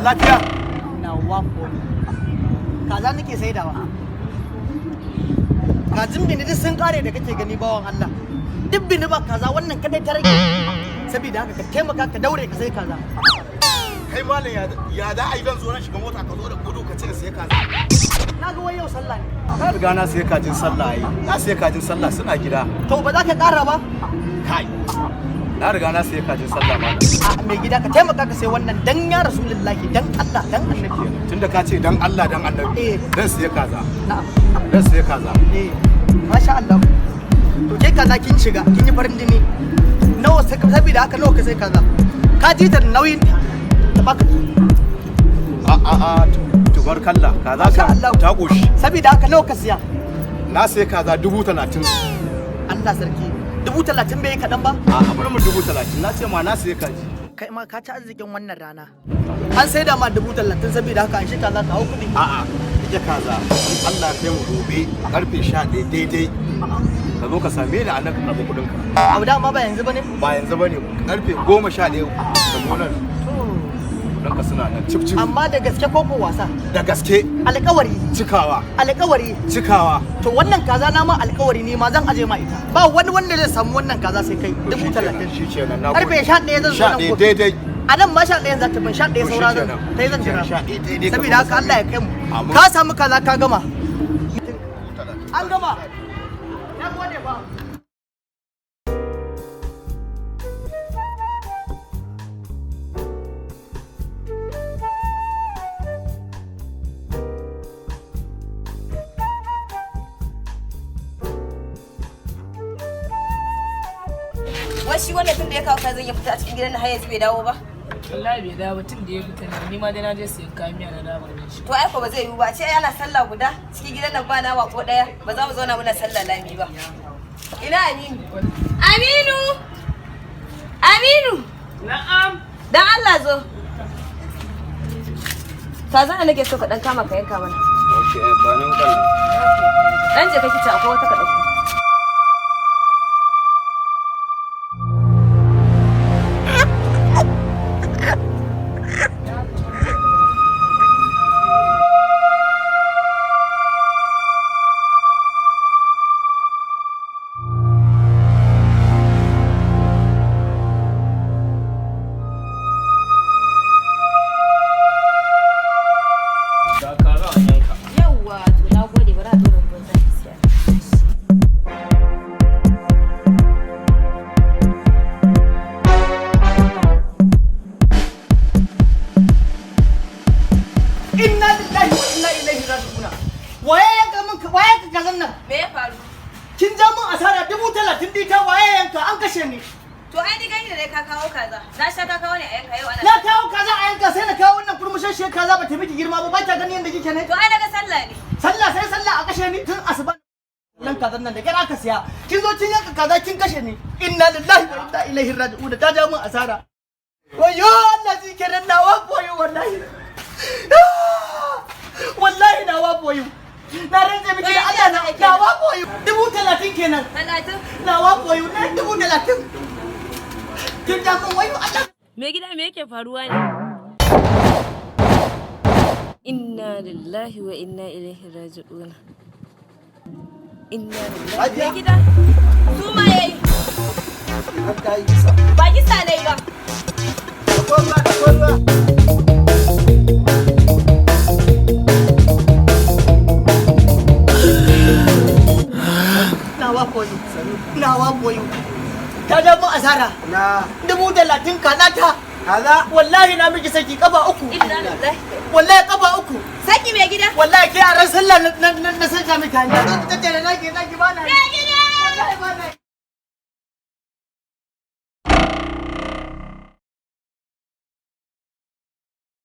lafiya? Nawa ko kaza nake saidawa. Kajin bini duk sun kare da kake gani bawan Allah. Duk bini ba kaza wannan kadai ta rage. Saboda haka ka taimaka ka daure ka sai kaza. Kai malam ya da ai zan zo na shiga mota ka zo da gudu ka ce sai kaza. Na ga wai yau sallah ne. Na riga na sai kajin sallah ai. Na sai kajin sallah suna gida. To ba za ka kara ba? Kai. Na riga na sai kajin sallah malam. A mai gida ka taimaka ka sai wannan dan ya Rasulullahi dan Allah dan Annabi. Tunda ka ce dan Allah dan Annabi. Dan sai kaza. Na'am. Dan sai kaza. Masha Allah. To ke kaza kin shiga kin yi farin jini. Nawa sai saboda haka nawa ka sai kaza. Ka ji ta nauyin ta baka. Tubarkalla kaza ka ta goshi. Saboda haka nawa ka siya? Na sai kaza 30,000. Allah sarki. 30,000 bai kaɗan ba? A bar mu 30,000 na ce ma na sai kaji. Kai ma ka ci arzikin wannan rana. An sai da ma 30,000 saboda haka an shi kaza ka hau kuɗi. A'a ita kaza Allah kai mu gobe karfe 11 daidai. Ka zo ka same ni a nan ka karɓi kuɗin ka. Abu da ma ba yanzu bane? Ba yanzu bane karfe 11 ka zo nan. Kuɗin ka suna nan cip cip. Amma da gaske ko wasa? Da gaske. Alƙawari. Cikawa. Alƙawari. Cikawa. To wannan kaza na ma alƙawari ne ma zan aje ma ita. Ba wani wanda zai samu wannan kaza sai kai 30,000. Shi kenan na. Karfe 11 zan zo nan gobe. daidai. A nan ma 11 za ta bin 11 saura zan. Sai zan jira. Saboda haka Allah ya kai mu. Ka samu kaza ka gama. An gama. Na gode ba. Wai shi wannan tun da ya kawo kazan ya fita a cikin gidan na har yanzu bai dawo ba? Wallahi bai dawo tun da ya fita ne, ni ma dai na je siyan kayan miya na dawo da shi. To ai ko ba zai yiwu ba, ce ana sallah guda cikin gidan nan ba nawa ko daya, ba za mu zauna muna sallah lami ba. Ina Aminu? Aminu! Aminu! Na'am. Dan Allah zo. Kaza nake so ka dan kama ka yanka mana. Okay, ba nan kan. Dan je ka kici akwai wata ka dauko. Yawwa, to na gode bara a dora ruwan zafi siya. Inna lillahi wa inna ilaihi raji'un. Waye ka kazan nan? Me ya faru? Kin ja mun asara 30,000 dita waye yanka an kashe ni. To ai ni gani da dai ka kawo kaza. Na sha ka kawo ne a yanka yau ana. Na kawo kaza a yanka sai na kawo wannan kurmushashiyar kaza ba ta miki girma ba ta gani yanda kike ne. To ai daga sallah ne. Sallah sai sallah a kashe ni tun asuba. Nan kazan nan da kira ka siya. Kin zo kin yanka kaza kin kashe ni. Inna lillahi wa inna ilaihi raji'un ta ja mun asara. Wayo Allah ji kenan nawa boyo wallahi. Wallahi nawa boyo. Na rantse miki da Allah nawa boyo. 30,000 kenan. 30. Nawa boyo na 30,000. Kin ja mun wayo Allah. Me gida me yake faruwa ne? Inna lillahi wa inna ilaihi raji'un. Inna lillahi. Me gida? Su ma yayi. Ba kisa ne ba. Nawa boyo. Ta ja mun asara. Na 30,000 kaza ta. Kaza? Wallahi na miki saki kafa uku. Inna lillahi. Wallahi kafa uku. Saki me gida? Wallahi ke a ran sallah na sanya miki hanya. Ta ce na ki bana. Me gida? Wallahi bana.